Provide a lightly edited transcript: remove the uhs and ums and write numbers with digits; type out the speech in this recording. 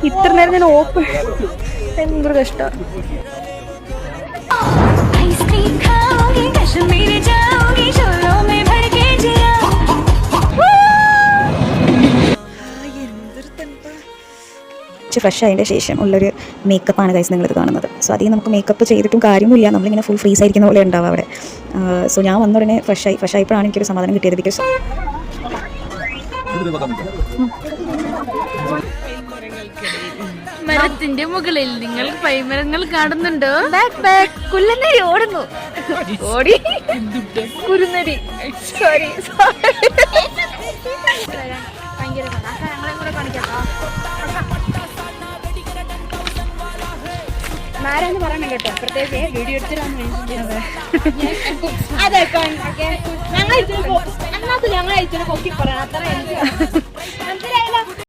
ഇത്ര നേരം ഞാൻ ഓപ്പൺ ഭയങ്കര കഷ്ടമാണ്. ഫ്രഷ് ആയതിൻ്റെ ശേഷം ഉള്ളൊരു മേക്കപ്പാണ് ഗൈസ് നിങ്ങളിത് കാണുന്നത്. സോ അതിൽ നമുക്ക് മേക്കപ്പ് ചെയ്തിട്ടും കാര്യമില്ല, നമ്മളിങ്ങനെ ഫുൾ ഫ്രീസ് ആയിരിക്കുന്ന പോലെ ഉണ്ടാവും അവിടെ. സോ ഞാൻ വന്ന ഉടനെ ഫ്രഷ് ആയപ്പോഴാണ് എനിക്കൊരു സമാധാനം കിട്ടിയത്. ബിക്കോസ് മരത്തിന്റെ മുകളിൽ നിങ്ങൾ പൈമരങ്ങൾ കാണുന്നുണ്ടോ? കുല്ലനരി ഓടുന്നു, ഓടി കുരുന്നരി. സോറി ആരാന്ന് പറയണം കേട്ടോ, പ്രത്യേകിച്ച് വീഡിയോ എടുത്തിട്ടാണ്. അതെ ഞങ്ങൾ പൊക്കി പറയണം, അത്ര എനിക്ക്